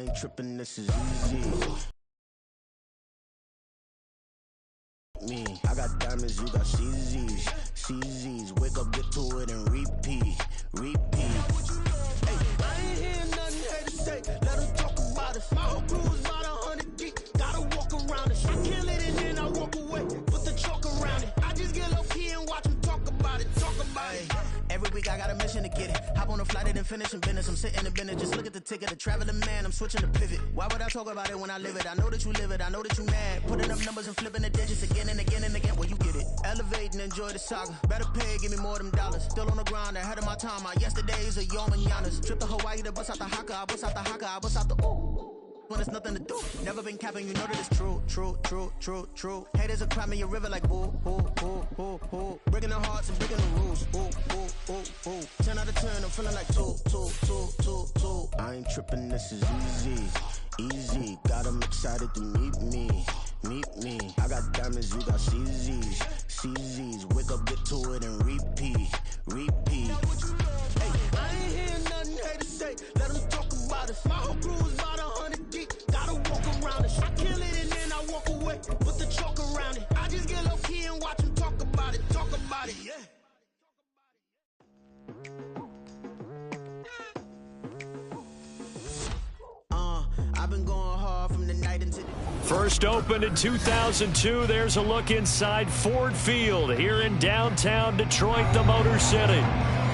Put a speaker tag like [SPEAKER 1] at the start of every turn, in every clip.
[SPEAKER 1] ain't tripping, this is easy. Me, I got diamonds, you got CZs. CZs, wake up, get to it, and repeat. Hey, I ain't hearing nothing haters say. Let them talk about it. My whole crew is about 100 deep. Gotta walk around it. I kill it and then I walk away. Put the chalk around it. I just get low key and watch them talk about it. Every week I got a mission to get it. Hop on a flight and then finish in business. I'm sitting in business, just look at the ticket. A traveling man, I'm switching to pivot. Why would I talk about it when I live it? I know that you live it, I know that you mad. Putting up numbers and flipping the digits again and again and again. Well, you get it. Elevate and enjoy the saga. Better pay, give me more of them dollars. Still on the grind, ahead of my time. My yesterdays are your mananas. Trip to Hawaii to bust out the haka. I bust out the haka, I bust out the ooh. When there's nothing to do. Never been capping, you know that it's true. Haters will cry me a river like boo. Breaking the hearts and breaking the rules. Ooh. 10 out of 10, I'm feeling like two. I ain't tripping, this is easy. Got 'em excited to meet me. I got diamonds, you got CZs. Wake up, get to it, and repeat. Hey, I ain't hearing nothing haters say. Let them talk about it. My whole crew is about 100 deep. Gotta walk around it. I kill it and then I walk away. Put the chalk around it. I just get low key and watch them talk about it. Yeah. I've been going hard from the night into the...
[SPEAKER 2] First opened in 2002, there's a look inside Ford Field here in downtown Detroit, the Motor City.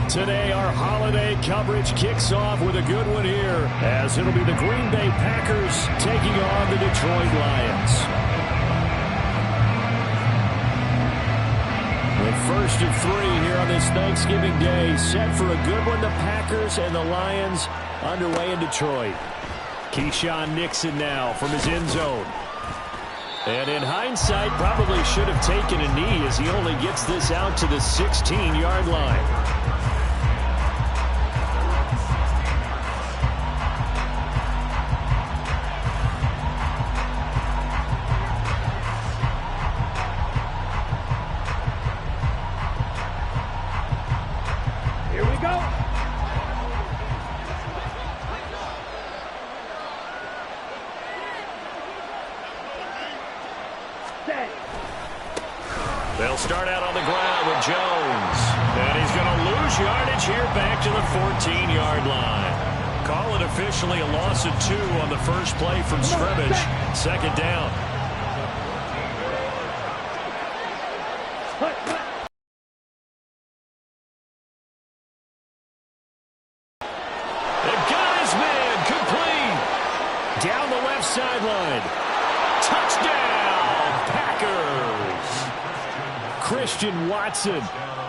[SPEAKER 2] Today, our holiday coverage kicks off with a good one here, as it'll be the Green Bay Packers taking on the Detroit Lions. With first and 3 here on this Thanksgiving Day, set for a good one, the Packers and the Lions underway in Detroit. Keyshawn Nixon now from his end zone. And in hindsight, probably should have taken a knee as he only gets this out to the 16-yard line. They'll start out on the ground with Jones. And he's going to lose yardage here back to the 14-yard line. Call it officially a loss of 2 on the first play from scrimmage. Second down. They've got his man complete. Down the left sideline. Touchdown, Packers. Christian Watson,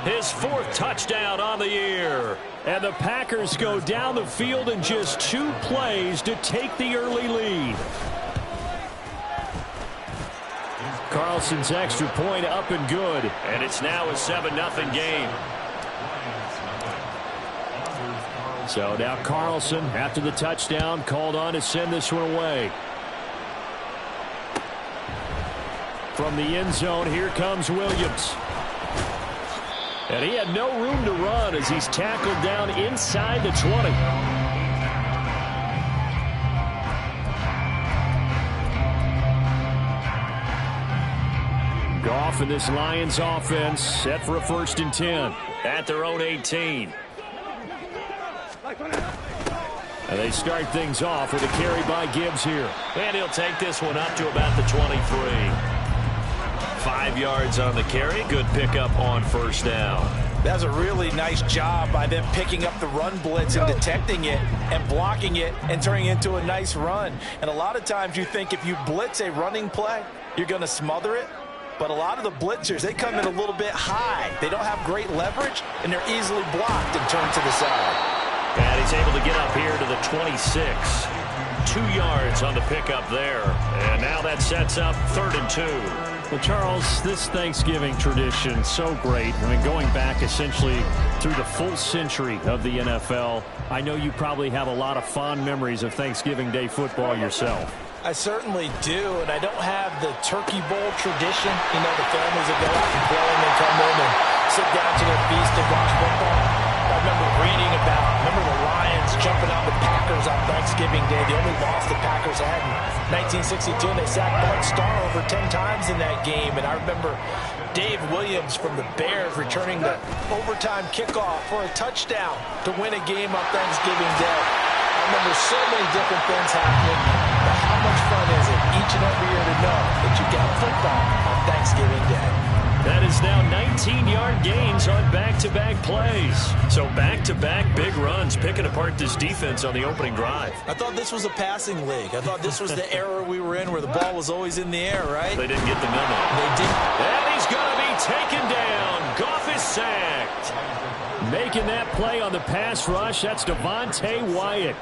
[SPEAKER 2] his 4th touchdown on the year. And the Packers go down the field in just 2 plays to take the early lead. Carlson's extra point up and good. And it's now a 7-0 game. So now Carlson, after the touchdown, called on to send this one away. From the end zone, here comes Williams. And he had no room to run as he's tackled down inside the 20. Goff and this Lions offense set for a 1st and 10 at their own 18. And they start things off with a carry by Gibbs here. And he'll take this one up to about the 23. 5 yards on the carry. Good pickup on first down.
[SPEAKER 3] That's a really nice job by them picking up the run blitz and detecting it and blocking it and turning it into a nice run. And a lot of times you think if you blitz a running play, you're going to smother it. But a lot of the blitzers, they come in a little bit high. They don't have great leverage, and they're easily blocked and turned to the side.
[SPEAKER 2] And he's able to get up here to the 26. 2 yards on the pickup there. And now that sets up 3rd and 2. Well, Charles, this Thanksgiving tradition, so great. I mean, going back essentially through the full century of the NFL, I know you probably have a lot of fond memories of Thanksgiving Day football yourself.
[SPEAKER 3] I certainly do, and I don't have the turkey bowl tradition. You know, the families that go out and play and then come in and sit down to their feast and watch football. I remember reading about, the Lions jumping on the Packers on Thanksgiving Day. They only lost to 1962, and they sacked Bart Starr over 10 times in that game. And I remember Dave Williams from the Bears returning the overtime kickoff for a touchdown to win a game on Thanksgiving Day. I remember so many different things happening, but how much fun is it each and every year to know that you got football on Thanksgiving Day?
[SPEAKER 2] That is now 19-yard gains on back-to-back plays. So back-to-back big runs, picking apart this defense on the opening drive.
[SPEAKER 3] I thought this was a passing league. I thought this was the era we were in where the ball was always in the air, right?
[SPEAKER 2] They didn't get the memo.
[SPEAKER 3] They didn't.
[SPEAKER 2] And he's going to be taken down. Goff is sacked. Making that play on the pass rush, that's Devontae Wyatt.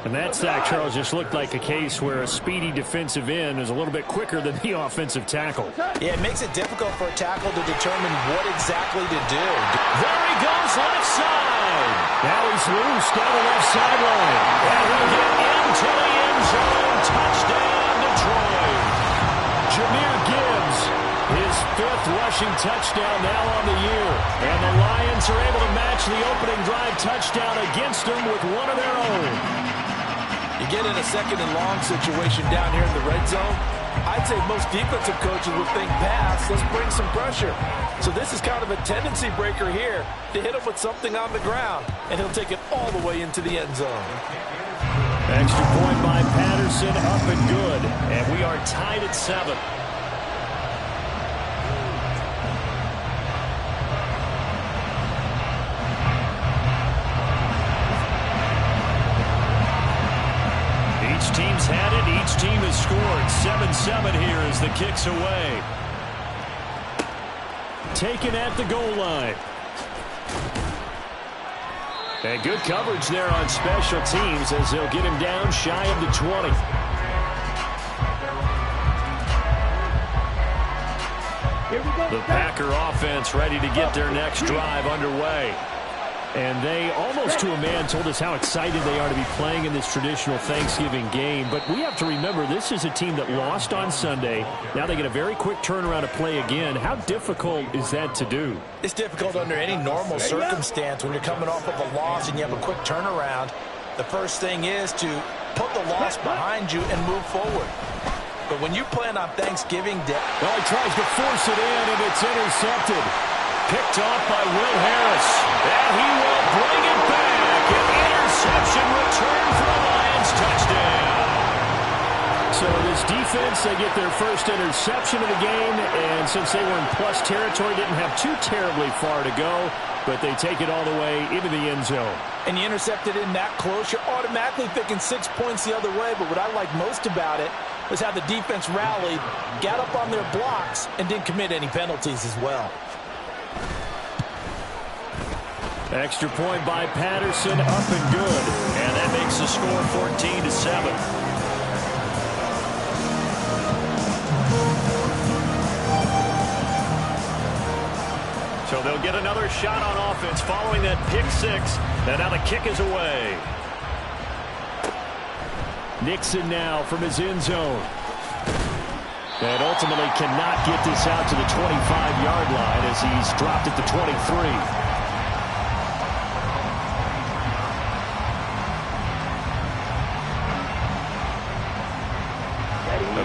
[SPEAKER 2] And that sack, Charles, just looked like a case where a speedy defensive end is a little bit quicker than the offensive tackle.
[SPEAKER 3] Yeah, it makes it difficult for a tackle to determine what exactly to do.
[SPEAKER 2] There he goes, left side. Now he's loose down the left sideline. And he'll get into the end zone. Touchdown, Detroit. Jahmyr Gibbs, his 5th rushing touchdown now on the year. And the Lions are able to match the opening drive touchdown against them with one of their own.
[SPEAKER 3] You get in a second and long situation down here in the red zone, I'd say most defensive coaches would think pass, let's bring some pressure. So this is kind of a tendency breaker here to hit him with something on the ground, and he'll take it all the way into the end zone.
[SPEAKER 2] Extra point by Patterson, up and good. And we are tied at 7. Each team's had it. Each team has scored. 7-7 here as the kick's away. Taken at the goal line. And good coverage there on special teams as they'll get him down shy of the 20. The Packer offense ready to get their next drive underway. And they, almost to a man, told us how excited they are to be playing in this traditional Thanksgiving game. But we have to remember, this is a team that lost on Sunday. Now they get a very quick turnaround to play again. How difficult is that to do?
[SPEAKER 3] It's difficult under any normal circumstance when you're coming off of a loss and you have a quick turnaround. The first thing is to put the loss behind you and move forward. But when you plan on Thanksgiving Day...
[SPEAKER 2] Well, he tries to force it in, and it's intercepted. Picked off by Will Harris. And he will bring it back. An interception return for a Lions touchdown. So this defense, they get their first interception of the game. And since they were in plus territory, didn't have too terribly far to go. But they take it all the way into the end zone.
[SPEAKER 3] And you intercepted in that close, you're automatically thinking 6 points the other way. But what I like most about it was how the defense rallied, got up on their blocks, and didn't commit any penalties as well.
[SPEAKER 2] Extra point by Patterson, up and good. And that makes the score 14-7. So they'll get another shot on offense following that pick 6. And now the kick is away. Nixon now from his end zone. And ultimately cannot get this out to the 25-yard line as he's dropped at the 23.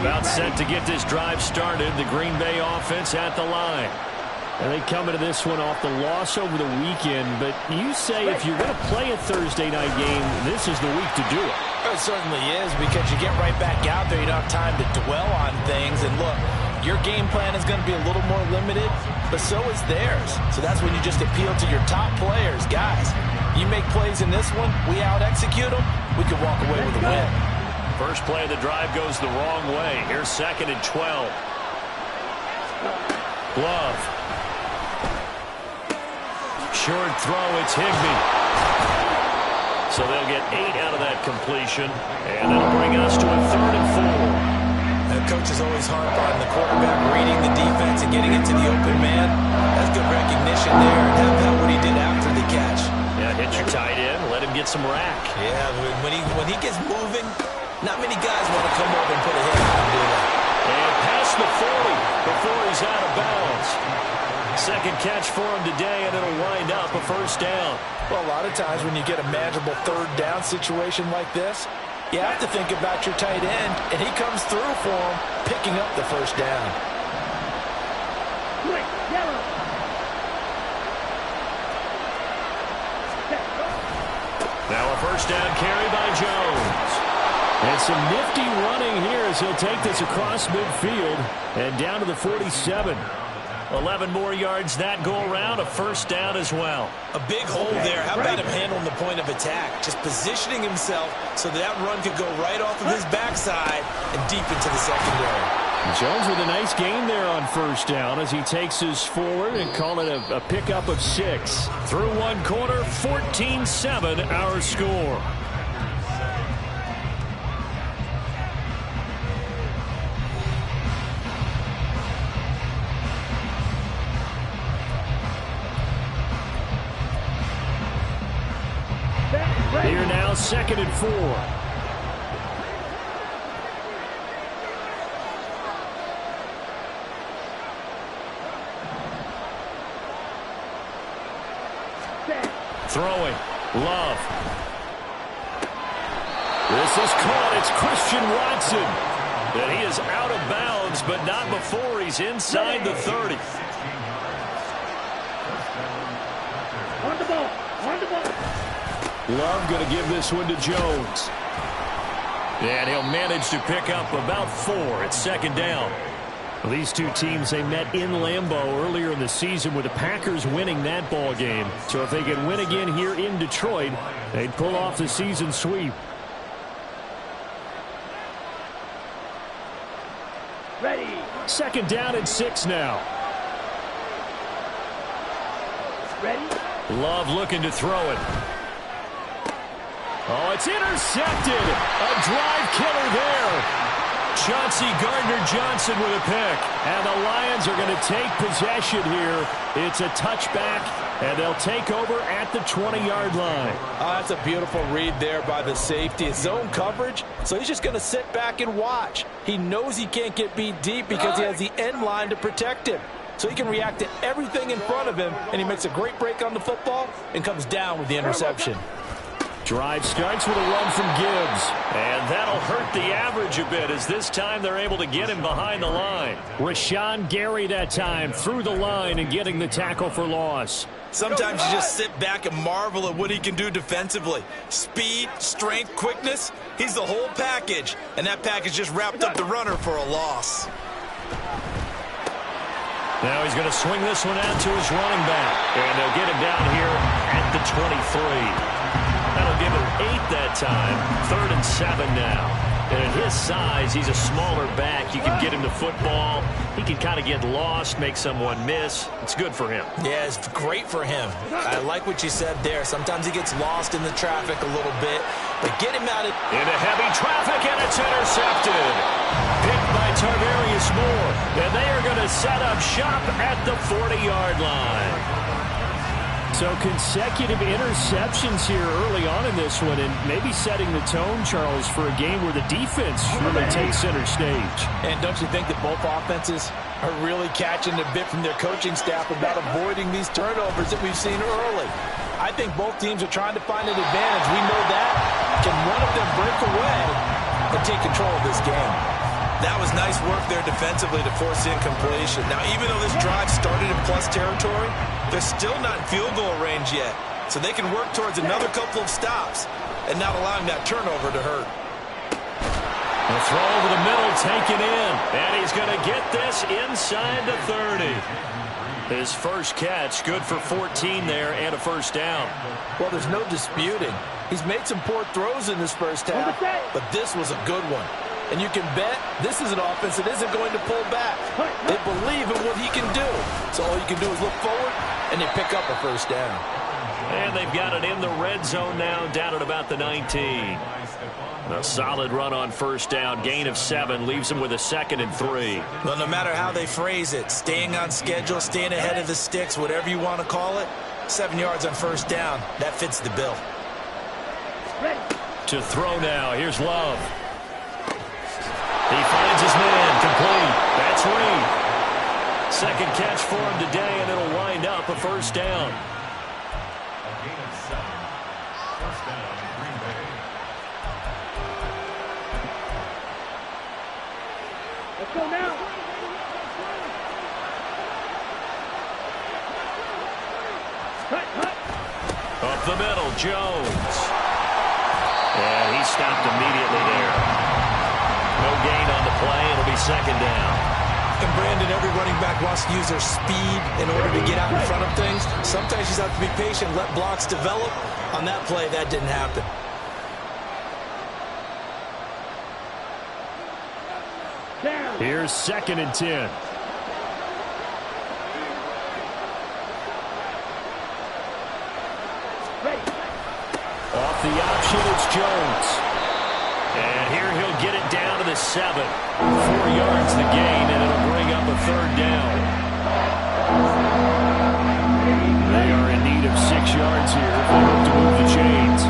[SPEAKER 2] About set to get this drive started. The Green Bay offense at the line. And they come into this one off the loss over the weekend. But you say if you're going to play a Thursday night game, this is the week to do it.
[SPEAKER 3] It certainly is, because you get right back out there. You don't have time to dwell on things. And look, your game plan is going to be a little more limited, but so is theirs. So that's when you just appeal to your top players. Guys, you make plays in this one, we out-execute them, we can walk away with a win.
[SPEAKER 2] First play of the drive goes the wrong way. Here's 2nd and 12. Glove. Short throw, it's Higbee. So they'll get 8 out of that completion, and that'll bring us to a 3rd and 4.
[SPEAKER 3] The coach is always harp on the quarterback reading the defense and getting it to the open man. That's good recognition there. And how about what he did after the catch?
[SPEAKER 2] Yeah, hit your tight end, let him get some rack.
[SPEAKER 3] Yeah, when he gets moving, not many guys want to come up and put a hit on him, do they?
[SPEAKER 2] And past the 40 before he's out of bounds. Second catch for him today, and it'll wind up a first down.
[SPEAKER 3] Well, a lot of times when you get a manageable 3rd down situation like this, You have to think about your tight end, and he comes through for him, picking up the first down.
[SPEAKER 2] Now a first down carry by Jones. And some nifty running here as he'll take this across midfield and down to the 47. 11 more yards that go around, a first down as well.
[SPEAKER 3] A big hole there. How about him handling the point of attack? Just positioning himself so that run could go right off of his backside and deep into the secondary.
[SPEAKER 2] Jones with a nice gain there on first down as he takes us forward and call it a pickup of 6. Through one quarter, 14-7 our score. Here now, 2nd and 4. Throwing. Love. This is caught. It's Christian Watson. And he is out of bounds, but not before he's inside the 30.
[SPEAKER 4] On the ball. On the ball.
[SPEAKER 2] Love going to give this one to Jones. And he'll manage to pick up about 4 at 2nd down. Well, these two teams, they met in Lambeau earlier in the season with the Packers winning that ball game. So if they can win again here in Detroit, they'd pull off the season sweep.
[SPEAKER 4] Ready.
[SPEAKER 2] 2nd down and 6 now.
[SPEAKER 4] Ready.
[SPEAKER 2] Love looking to throw it. Oh, it's intercepted. A drive killer there. Chauncey Gardner-Johnson with a pick. And the Lions are going to take possession here. It's a touchback, and they'll take over at the 20-yard line.
[SPEAKER 3] That's a beautiful read there by the safety. It's zone coverage, so he's just going to sit back and watch. He knows he can't get beat deep because he has the end line to protect him. So he can react to everything in front of him, and he makes a great break on the football and comes down with the interception.
[SPEAKER 2] Drive starts with a run from Gibbs. And that'll hurt the average a bit as this time they're able to get him behind the line. Rashawn Gary that time through the line and getting the tackle for loss.
[SPEAKER 3] Sometimes you just sit back and marvel at what he can do defensively. Speed, strength, quickness, he's the whole package. And that package just wrapped up the runner for a loss.
[SPEAKER 2] Now he's going to swing this one out to his running back. And they'll get him down here at the 23. That'll give him 8 that time. 3rd and 7 now. And at his size, he's a smaller back. You can get him the football. He can kind of get lost, make someone miss. It's good for him.
[SPEAKER 3] Yeah, it's great for him. I like what you said there. Sometimes he gets lost in the traffic a little bit. But get him out of...
[SPEAKER 2] Into heavy traffic, and it's intercepted. Picked by Tarvarius Moore. And they are going to set up shop at the 40-yard line. So consecutive interceptions here early on in this one, and maybe setting the tone, Charles, for a game where the defense really takes center stage.
[SPEAKER 3] And don't you think that both offenses are really catching a bit from their coaching staff about avoiding these turnovers that we've seen early? I think both teams are trying to find an advantage. We know that. Can one of them break away and take control of this game? That was nice work there defensively to force incompletion. Now, even though this drive started in plus territory, they're still not in field goal range yet. So they can work towards another couple of stops and not allowing that turnover to hurt.
[SPEAKER 2] The throw over the middle taken in. And he's going to get this inside the 30. His first catch, good for 14 there and a first down.
[SPEAKER 3] Well, there's no disputing. He's made some poor throws in this first half, but this was a good one. And you can bet this is an offense that isn't going to pull back. They believe in what he can do. So all you can do is look forward, and they pick up a first down.
[SPEAKER 2] And they've got it in the red zone now, down at about the 19. A solid run on first down, gain of 7, leaves them with a 2nd and 3.
[SPEAKER 3] Well, no matter how they phrase it, staying on schedule, staying ahead of the sticks, whatever you want to call it, 7 yards on first down, that fits the bill.
[SPEAKER 2] To throw now, here's Love. He finds his man, complete. That's Reed. Second catch for him today, and it'll wind up a first down.
[SPEAKER 4] Let's go now. Cut.
[SPEAKER 2] Up the middle, Jones. And he stopped immediately there. No gain on the play. It'll be second down.
[SPEAKER 3] And Brandon, every running back wants to use their speed in order to get out in front of things. Sometimes you just have to be patient, let blocks develop. On that play, that didn't happen.
[SPEAKER 2] Here's 2nd and 10. Off the option, it's Jones. And here he'll get it down to the 7. 4 yards the gain, and it'll bring up a 3rd down. They are in need of 6 yards here if they hope to move the chains.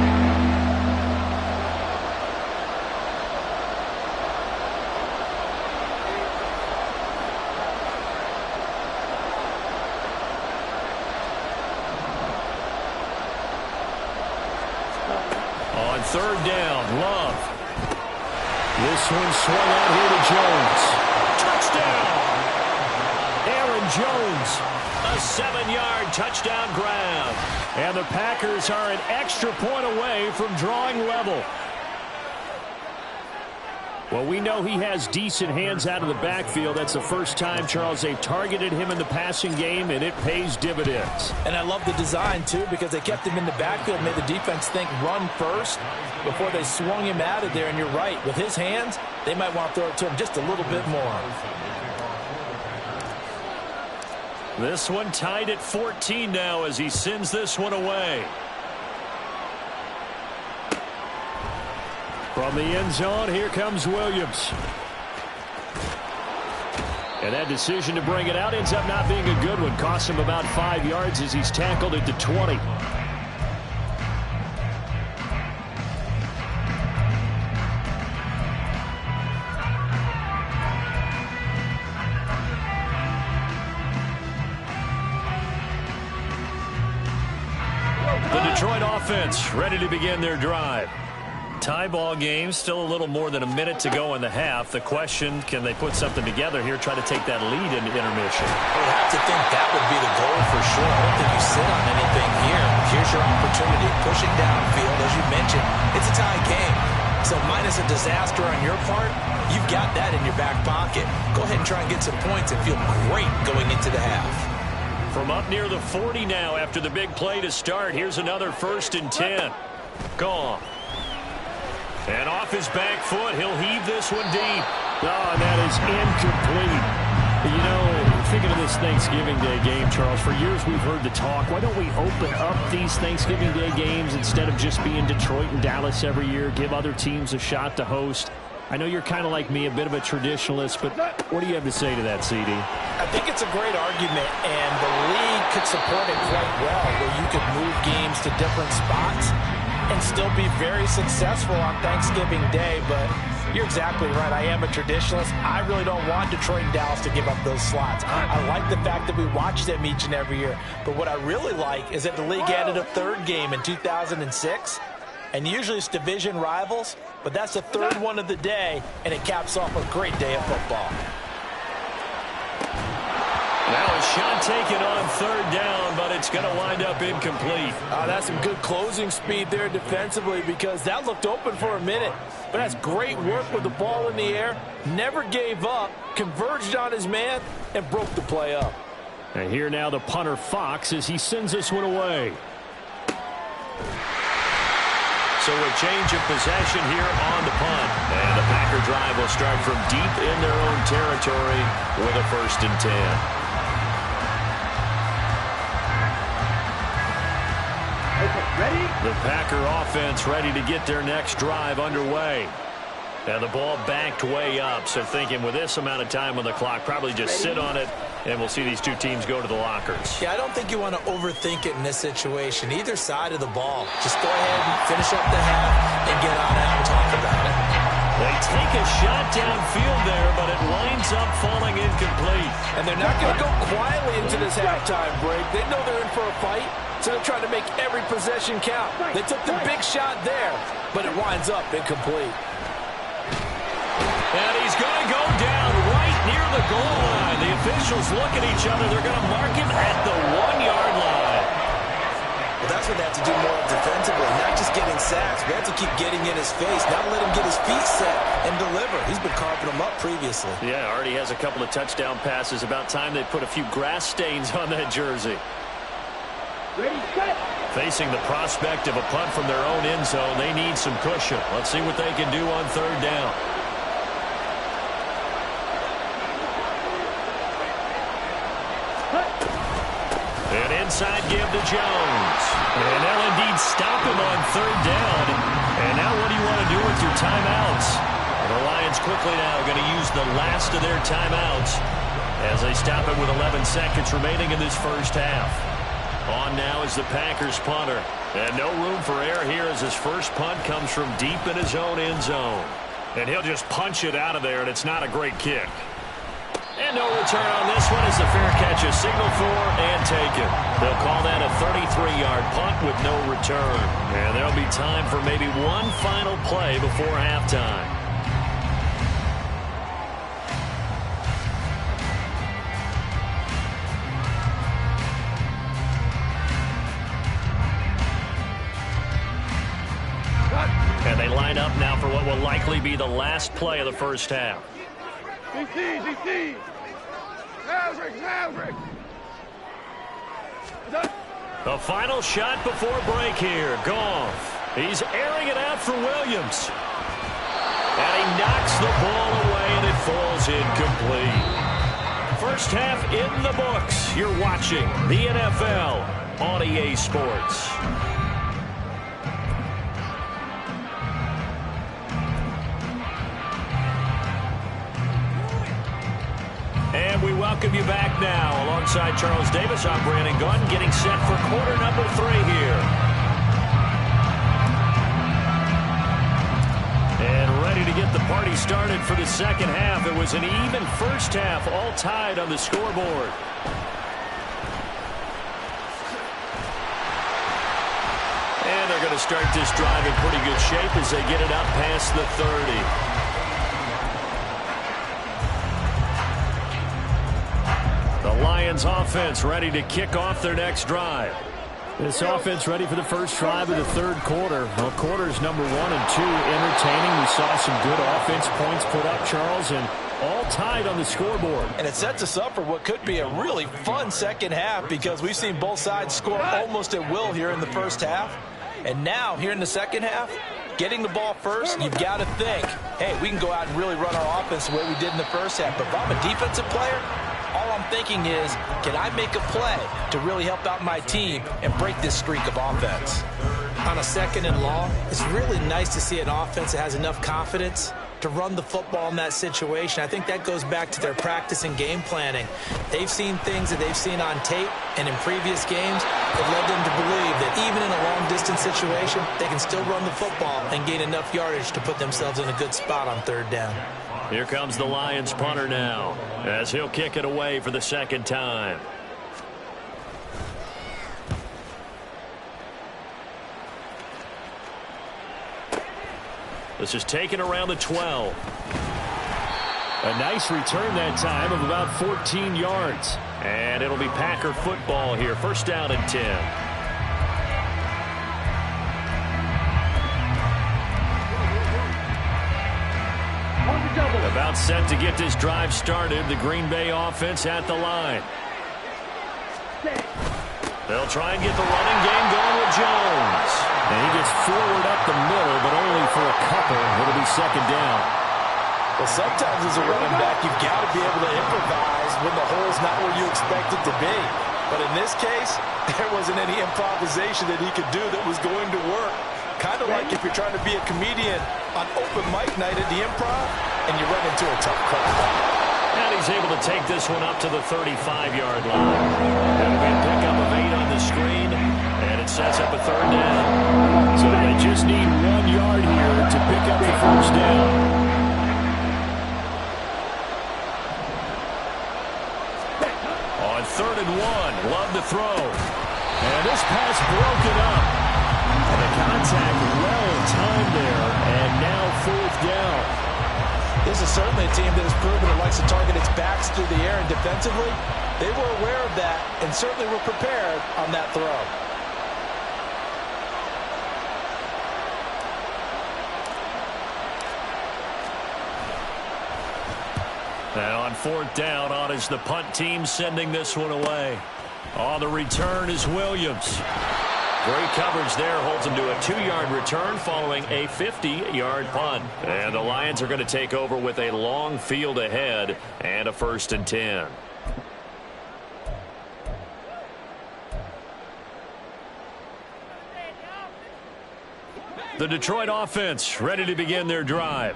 [SPEAKER 2] On 3rd down, Love. This one swung out here to Jones. Touchdown! Aaron Jones, a 7-yard touchdown grab. And the Packers are an extra point away from drawing level. Well, we know he has decent hands out of the backfield. That's the first time, Charles, they've targeted him in the passing game, and it pays dividends.
[SPEAKER 3] And I love the design, too, because they kept him in the backfield, made the defense think run first before they swung him out of there. And you're right, with his hands, they might want to throw it to him just a little bit more.
[SPEAKER 2] This one tied at 14 now as he sends this one away. From the end zone, here comes Williams. And that decision to bring it out ends up not being a good one. Costs him about 5 yards as he's tackled at the 20. The Detroit offense ready to begin their drive. Tie ball game, still a little more than a minute to go in the half. The question, can they put something together here, try to take that lead into intermission?
[SPEAKER 3] I would have to think that would be the goal for sure. I don't think you sit on anything here. Here's your opportunity, pushing downfield. As you mentioned, it's a tie game. So minus a disaster on your part, you've got that in your back pocket. Go ahead and try and get some points and feel great going into the half.
[SPEAKER 2] From up near the 40 now after the big play to start, here's another 1st and 10. Gone. And off his back foot, he'll heave this one deep. Oh, and that is incomplete. You know, thinking of this Thanksgiving Day game, Charles, for years we've heard the talk, why don't we open up these Thanksgiving Day games instead of just being Detroit and Dallas every year, give other teams a shot to host? I know you're kind of like me, a bit of a traditionalist, but what do you have to say to that, CD?
[SPEAKER 3] I think it's a great argument, and the league could support it quite well, where you could move games to different spots and still be very successful on Thanksgiving Day. But you're exactly right. I am a traditionalist. I really don't want Detroit and Dallas to give up those slots. I like the fact that we watch them each and every year. But what I really like is that the league added a 3rd game in 2006. And usually it's division rivals, but that's the 3rd one of the day, and it caps off a great day of football.
[SPEAKER 2] Now a shot taken on 3rd down, but it's going to wind up incomplete.
[SPEAKER 3] That's some good closing speed there defensively, because that looked open for a minute. But that's great work with the ball in the air. Never gave up, converged on his man, and broke the play up.
[SPEAKER 2] And here now the punter Fox as he sends this one away. So a change of possession here on the punt. And the Packer drive will start from deep in their own territory with a 1st and 10.
[SPEAKER 4] Ready?
[SPEAKER 2] The Packer offense ready to get their next drive underway. And the ball backed way up, so thinking with this amount of time on the clock, probably just sit on it, and we'll see these two teams go to the lockers.
[SPEAKER 3] Yeah, I don't think you want to overthink it in this situation. Either side of the ball. Just go ahead and finish up the half and get on out and talk about it.
[SPEAKER 2] They take a shot downfield there, but it winds up falling incomplete.
[SPEAKER 3] And they're not going to go quietly into this halftime break. They know they're in for a fight, so they're trying to make every possession count. They took the big shot there, but it winds up incomplete.
[SPEAKER 2] And he's going to go down right goal line. The officials look at each other. They're going to mark him at the 1-yard line.
[SPEAKER 3] Well, that's what they have to do more defensively, not just getting sacks. We have to keep getting in his face, not let him get his feet set and deliver. He's been carving them up previously.
[SPEAKER 2] Yeah, already has a couple of touchdown passes. About time they put a few grass stains on that jersey.
[SPEAKER 4] Ready, set.
[SPEAKER 2] Facing the prospect of a punt from their own end zone, they need some cushion. Let's see what they can do on 3rd down. An inside give to Jones. And they'll indeed stop him on 3rd down. And now what do you want to do with your timeouts? The Lions quickly now going to use the last of their timeouts as they stop it with 11 seconds remaining in this first half. On now is the Packers punter. And no room for error here as his first punt comes from deep in his own end zone. And he'll just punch it out of there, and it's not a great kick. And no return on this one as the fair catch is signaled for and taken. They'll call that a 33-yard punt with no return. And there'll be time for maybe one final play before halftime. And they line up now for what will likely be the last play of the first half.
[SPEAKER 4] DC. Maverick.
[SPEAKER 2] The final shot before break here. Goff. He's airing it out for Williams. And he knocks the ball away, and it falls incomplete. First half in the books. You're watching the NFL on EA Sports. And we welcome you back now. Alongside Charles Davis, I'm Brandon Gunn, getting set for quarter number 3 here. And ready to get the party started for the second half. It was an even first half, all tied on the scoreboard. And they're going to start this drive in pretty good shape as they get it up past the 30. Lions offense ready to kick off their next drive. This offense ready for the first drive of the 3rd quarter. Well, quarters number 1 and 2 entertaining. We saw some good offense points put up, Charles, and all tied on the scoreboard.
[SPEAKER 3] And it sets us up for what could be a really fun second half because we've seen both sides score almost at will here in the first half. And now, here in the second half, getting the ball first, you've got to think, hey, we can go out and really run our offense the way we did in the first half. But if I'm a defensive player, all I'm thinking is, can I make a play to really help out my team and break this streak of offense? On a 2nd and long, it's really nice to see an offense that has enough confidence to run the football in that situation. I think that goes back to their practice and game planning. They've seen things that they've seen on tape and in previous games that led them to believe that even in a long-distance situation, they can still run the football and gain enough yardage to put themselves in a good spot on 3rd down.
[SPEAKER 2] Here comes the Lions punter now as he'll kick it away for the 2nd time. This is taken around the 12. A nice return that time of about 14 yards. And it'll be Packer football here. First down and 10. About set to get this drive started. The Green Bay offense at the line. They'll try and get the running game going with Jones. And he gets forward up the middle, but only for a couple. It'll be 2nd down.
[SPEAKER 3] Well, sometimes as a running back, you've got to be able to improvise when the hole's not where you expect it to be. But in this case, there wasn't any improvisation that he could do that was going to work. Kind of like if you're trying to be a comedian on open mic night at the Improv and you run into a tough crowd.
[SPEAKER 2] And he's able to take this one up to the 35-yard line. That'll be a pickup of 8 on the screen, and it sets up a 3rd down. So they just need 1 yard here to pick up the first down. On 3rd and 1, Love to throw. And this pass broken up. And the contact well timed there, and now 4th down.
[SPEAKER 3] This is certainly a team that has proven it likes to target its backs through the air, and defensively, they were aware of that and certainly were prepared on that throw.
[SPEAKER 2] And on fourth down, on is the punt team sending this one away. On the return is Williams. Great coverage there, holds him to a 2-yard return following a 50-yard punt. And the Lions are going to take over with a long field ahead and a 1st and 10. The Detroit offense ready to begin their drive.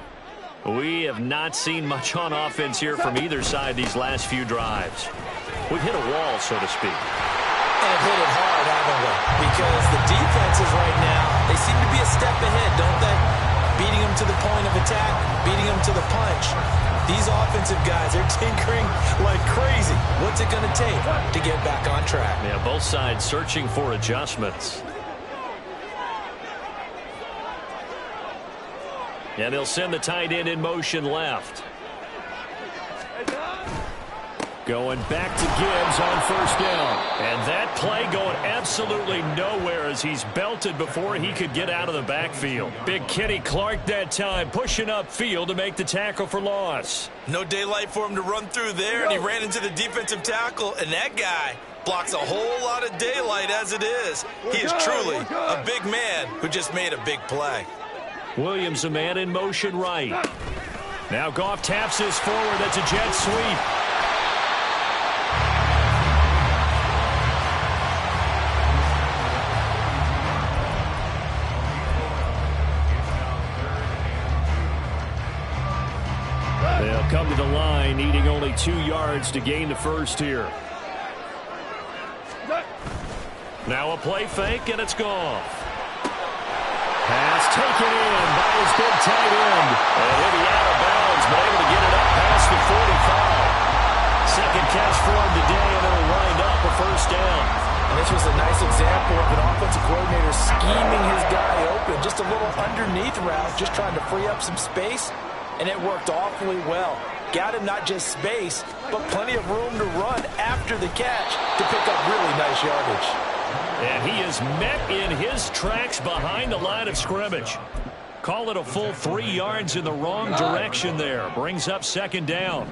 [SPEAKER 2] We have not seen much on offense here from either side these last few drives. We've hit a wall, so to speak.
[SPEAKER 3] And hit it hard, haven't we? Because the defenses right now, they seem to be a step ahead, don't they? Beating them to the point of attack, beating them to the punch. These offensive guys, they're tinkering like crazy. What's it going to take to get back on track?
[SPEAKER 2] Yeah, both sides searching for adjustments. And they'll send the tight end in motion left. Going back to Gibbs on 1st down. And that play going absolutely nowhere as he's belted before he could get out of the backfield. Big Kenny Clark that time pushing upfield to make the tackle for loss.
[SPEAKER 3] No daylight for him to run through there, and he ran into the defensive tackle, and that guy blocks a whole lot of daylight as it is. He is truly a big man who just made a big play.
[SPEAKER 2] Williams, a man in motion right. Now Goff taps this forward. That's a jet sweep. They'll come to the line, needing only 2 yards to gain the first here. Now a play fake, and it's gone. Pass taken in by his big tight end. And he'll be out of bounds, but able to get it up past the 45. Second catch for him today, and it'll wind up a 1st down.
[SPEAKER 3] And this was a nice example of an offensive coordinator scheming his guy open. Just a little underneath route, just trying to free up some space, and it worked awfully well. Got him not just space, but plenty of room to run after the catch to pick up really nice yardage.
[SPEAKER 2] And he is met in his tracks behind the line of scrimmage. Call it a full 3 yards in the wrong direction there. Brings up 2nd down.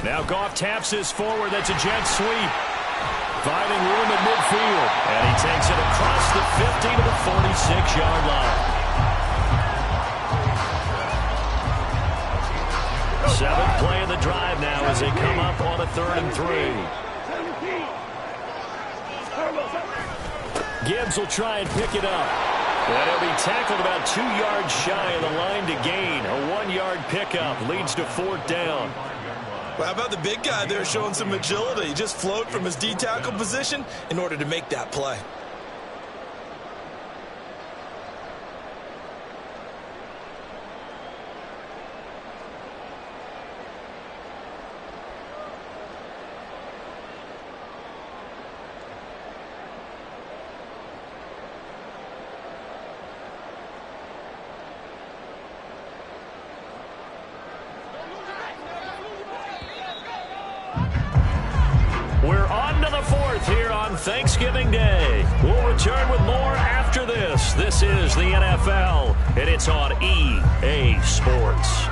[SPEAKER 2] Now Goff taps this forward. That's a jet sweep. Finding room at midfield. And he takes it across the 50 to the 46-yard line. 7th play of the drive now as they come up on a 3rd and 3. Gibbs will try and pick it up. And he'll be tackled about 2 yards shy of the line to gain. A 1-yard pickup leads to 4th down.
[SPEAKER 3] Well, how about the big guy there showing some agility? He just flowed from his D-tackle position in order to make that play.
[SPEAKER 2] We're on to the 4th here on Thanksgiving Day. We'll return with more after this. This is the NFL, and it's on EA Sports.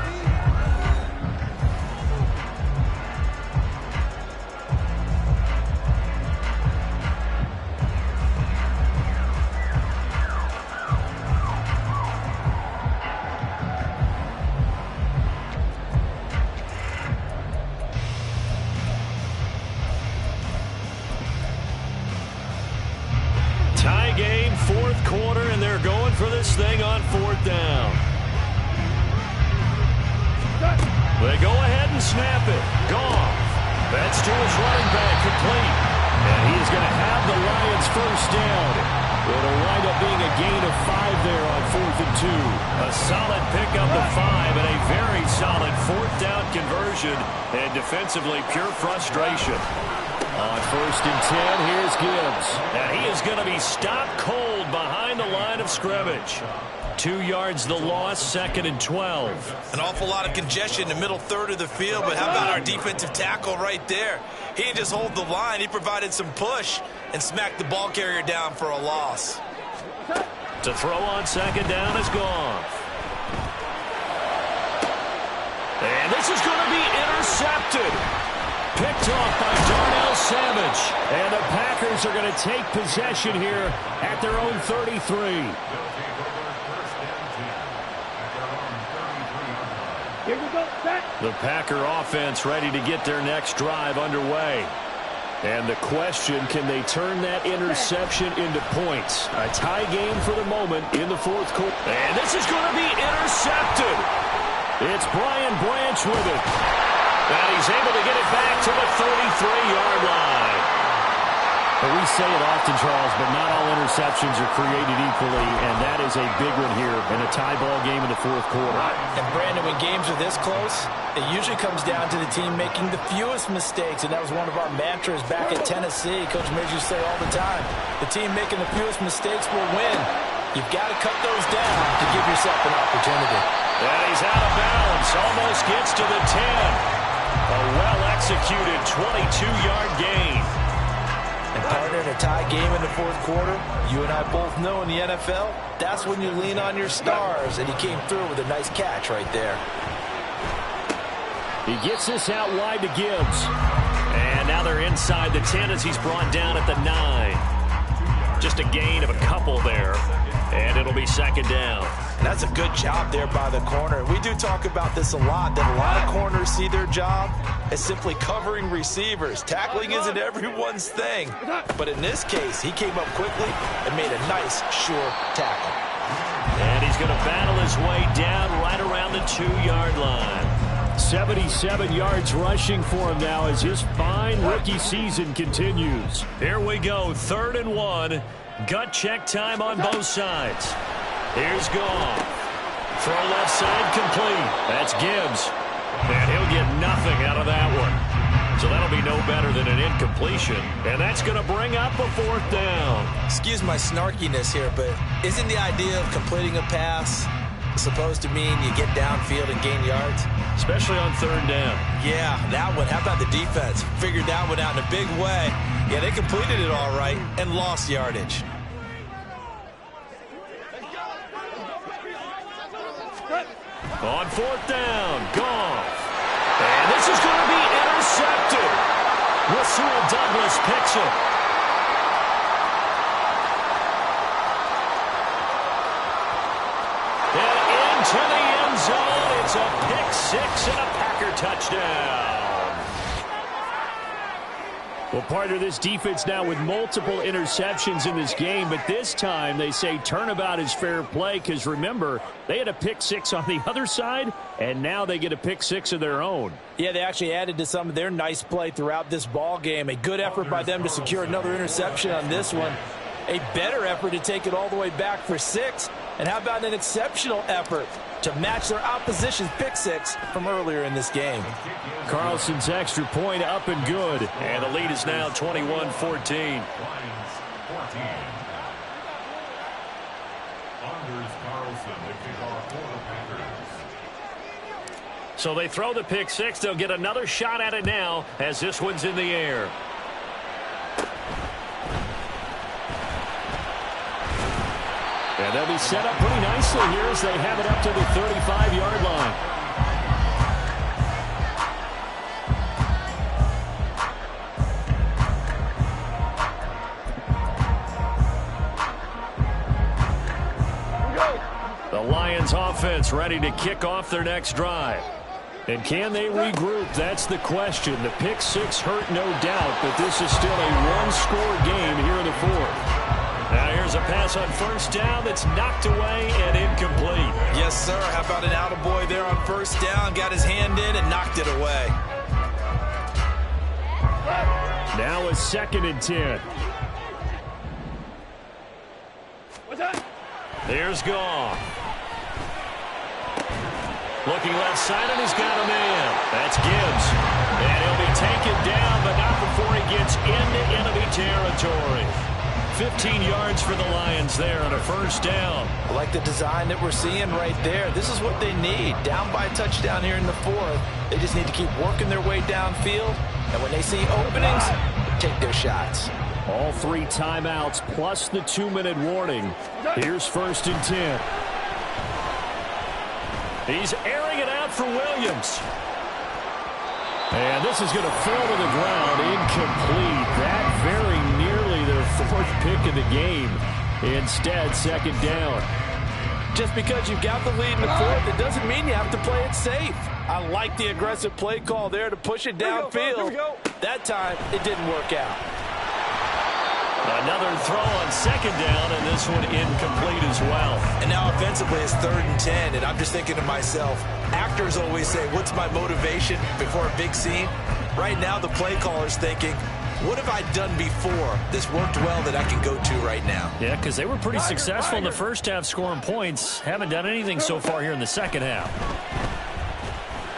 [SPEAKER 2] Tie game, 4th quarter, and they're going for this thing on 4th down. They go ahead and snap it. Goff. That's to his running back, complete. And he is going to have the Lions 1st down. It'll wind up being a gain of 5 there on 4th and 2. A solid pickup of 5 and a very solid 4th down conversion. And defensively, pure frustration. On 1st and 10, here's Gibbs. And he is going to be stopped cold behind the line of scrimmage. 2 yards the loss, 2nd and 12.
[SPEAKER 3] An awful lot of congestion in the middle third of the field, but how about our defensive tackle right there? He didn't just hold the line, he provided some push and smacked the ball carrier down for a loss.
[SPEAKER 2] To throw on 2nd down is gone. And this is going to be intercepted. Picked off by Darnell Savage. And the Packers are going to take possession here at their own 33.
[SPEAKER 4] Here we go, set.
[SPEAKER 2] The Packer offense ready to get their next drive underway. And the question, can they turn that interception into points? A tie game for the moment in the 4th quarter. And this is going to be intercepted. It's Brian Branch with it. And he's able to get it back to the 33-yard line. But we say it often, Charles, but not all interceptions are created equally, and that is a big one here in a tie ball game in the 4th quarter.
[SPEAKER 3] And Brandon, when games are this close, it usually comes down to the team making the fewest mistakes, and that was one of our mantras back at Tennessee. Coach Midge used to say all the time, the team making the fewest mistakes will win. You've got to cut those down to give yourself an opportunity.
[SPEAKER 2] And he's out of bounds, almost gets to the 10. A well-executed 22-yard gain.
[SPEAKER 3] And partner, in a tie game in the 4th quarter, you and I both know in the NFL, that's when you lean on your stars, and he came through with a nice catch right there.
[SPEAKER 2] He gets this out wide to Gibbs. And now they're inside the 10 as he's brought down at the 9. Just a gain of a couple there, and it'll be 2nd down.
[SPEAKER 3] And that's a good job there by the corner. We do talk about this a lot, that a lot of corners see their job as simply covering receivers. Tackling isn't everyone's thing. But in this case, he came up quickly and made a nice, sure tackle.
[SPEAKER 2] And he's going to battle his way down right around the 2-yard line. 77 yards rushing for him now as his fine rookie season continues. Here we go, 3rd and 1. Gut check time on both sides. Here's Goff. Throw left side complete. That's Gibbs. And he'll get nothing out of that one. So that'll be no better than an incompletion. And that's going to bring up a 4th down.
[SPEAKER 3] Excuse my snarkiness here, but isn't the idea of completing a pass supposed to mean you get downfield and gain yards?
[SPEAKER 2] Especially on 3rd down.
[SPEAKER 3] Yeah, that one. How about the defense? Figured that one out in a big way. Yeah, they completed it all right and lost yardage.
[SPEAKER 2] On 4th down, Goff. And this is going to be intercepted. Rasul Douglas picks it. And into the end zone. It's a pick 6 and a Packer touchdown. Well, partner, this defense now with multiple interceptions in this game, but this time they say turnabout is fair play because, remember, they had a pick 6 on the other side, and now they get a pick 6 of their own.
[SPEAKER 3] Yeah, they actually added to some of their nice play throughout this ball game. A good effort by them to secure another interception on this one. A better effort to take it all the way back for 6. And how about an exceptional effort to match their opposition's pick 6 from earlier in this game?
[SPEAKER 2] Carlson's extra point up and good. And the lead is now 21-14. So they throw the pick 6. They'll get another shot at it now as this one's in the air. And they'll be set up pretty nicely here as they have it up to the 35-yard line. The Lions offense ready to kick off their next drive. And can they regroup? That's the question. The pick 6 hurt, no doubt, but this is still a one-score game here in the 4th. Now here's a pass on 1st down that's knocked away and incomplete.
[SPEAKER 3] Yes, sir. How about an attaboy there on 1st down? Got his hand in and knocked it away.
[SPEAKER 2] Now a 2nd and 10.
[SPEAKER 4] What's that?
[SPEAKER 2] Here's Goff. Looking left side, and he's got a man. That's Gibbs. And he'll be taken down, but not before he gets into enemy territory. 15 yards for the Lions there on a first down.
[SPEAKER 3] I like the design that we're seeing right there. This is what they need. Down by a touchdown here in the fourth. They just need to keep working their way downfield. And when they see openings, take their shots.
[SPEAKER 2] All 3 timeouts plus the 2-minute warning. Here's 1st and 10. He's airing it out for Williams. And this is going to fall to the ground incomplete. That very nearly their 4th pick of the game. Instead, 2nd down.
[SPEAKER 3] Just because you've got the lead in the 4th, it doesn't mean you have to play it safe. I like the aggressive play call there to push it downfield. That time, it didn't work out.
[SPEAKER 2] Another throw on 2nd down, and this one incomplete as well.
[SPEAKER 5] And now offensively it's 3rd and 10, and I'm just thinking to myself, actors always say, what's my motivation before a big scene? Right now the play caller's thinking, what have I done before this worked well that I can go to right now?
[SPEAKER 2] Yeah, because they were pretty successful in the first half scoring points. Haven't done anything so far here in the second half.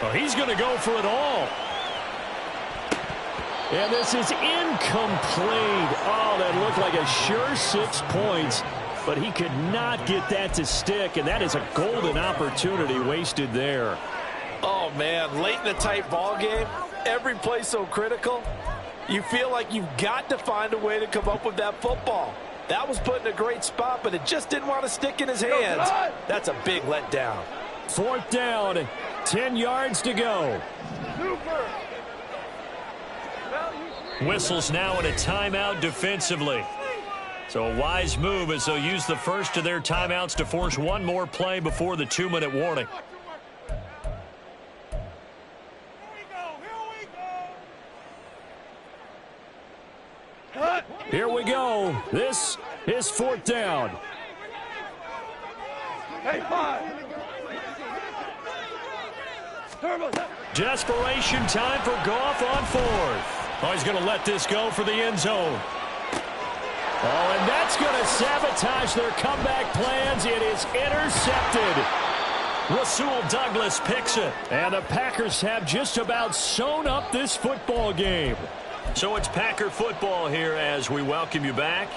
[SPEAKER 2] Oh, he's going to go for it all. And this is incomplete. Oh, that looked like a sure 6 points, but he could not get that to stick, and that is a golden opportunity wasted there.
[SPEAKER 3] Oh, man, late in a tight ball game, every play so critical. You feel like you've got to find a way to come up with that football. That was put in a great spot, but it just didn't want to stick in his hands. That's a big letdown.
[SPEAKER 2] 4th down, 10 yards to go. Whistles now in a timeout defensively. So a wise move as they'll use the first of their timeouts to force one more play before the 2-minute warning. Here we go. This is 4th down.
[SPEAKER 4] Hey, 5.
[SPEAKER 2] Desperation time for Goff on 4th. Oh, he's going to let this go for the end zone. Oh, and that's going to sabotage their comeback plans. It is intercepted. Rasul Douglas picks it. And the Packers have just about sewn up this football game. So it's Packer football here as we welcome you back.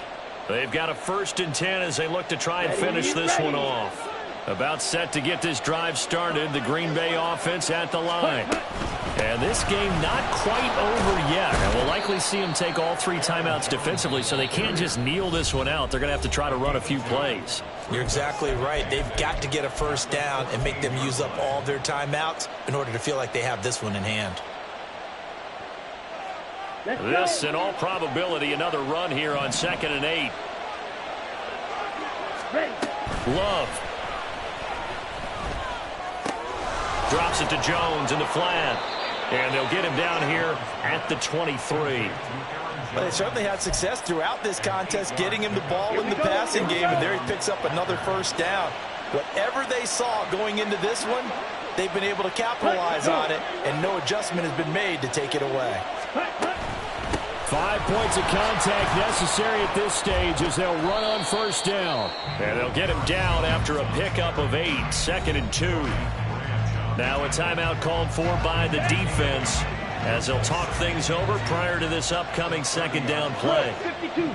[SPEAKER 2] They've got a 1st and 10 as they look to try and finish this one off. About set to get this drive started. The Green Bay offense at the line. And this game not quite over yet. And we'll likely see them take all 3 timeouts defensively, so they can't just kneel this one out. They're going to have to try to run a few plays.
[SPEAKER 5] You're exactly right. They've got to get a 1st down and make them use up all their timeouts in order to feel like they have this one in hand.
[SPEAKER 2] This, in all probability, another run here on 2nd and 8. Love. Drops it to Jones in the flat. And they'll get him down here at the 23.
[SPEAKER 3] Well, they certainly had success throughout this contest, getting him the ball in the passing game, and there he picks up another 1st down. Whatever they saw going into this one, they've been able to capitalize on it, and no adjustment has been made to take it away.
[SPEAKER 2] 5 points of contact necessary at this stage as they'll run on 1st down. And they'll get him down after a pickup of 8, 2nd and 2. Now a timeout called for by the defense as they'll talk things over prior to this upcoming 2nd down play.
[SPEAKER 4] 52.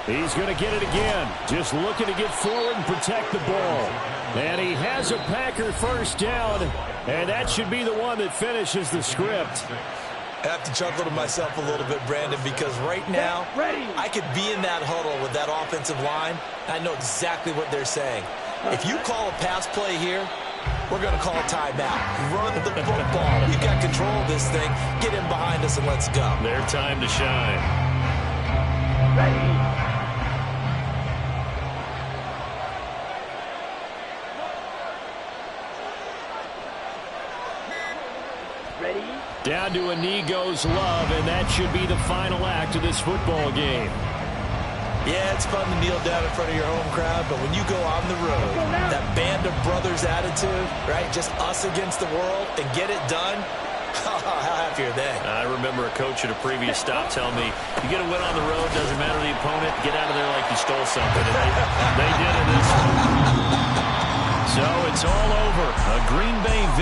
[SPEAKER 2] He's going to get it again. Just looking to get forward and protect the ball. And he has a Packer 1st down. And that should be the one that finishes the script.
[SPEAKER 5] I have to chuckle to myself a little bit, Brandon, because right now I could be in that huddle with that offensive line. I know exactly what they're saying. If you call a pass play here, we're going to call a timeout. Run the football. We've got control of this thing. Get in behind us and let's go.
[SPEAKER 2] Their time to shine. Down to a knee goes Love, and that should be the final act of this football game.
[SPEAKER 5] Yeah, it's fun to kneel down in front of your home crowd, but when you go on the road, that band of brothers attitude, right, just us against the world, and get it done, how happy are they?
[SPEAKER 2] I remember a coach at a previous stop telling me, you get a win on the road, doesn't matter the opponent, get out of there like you stole something. And they did in this one. So So it's all over. A Green Bay victory.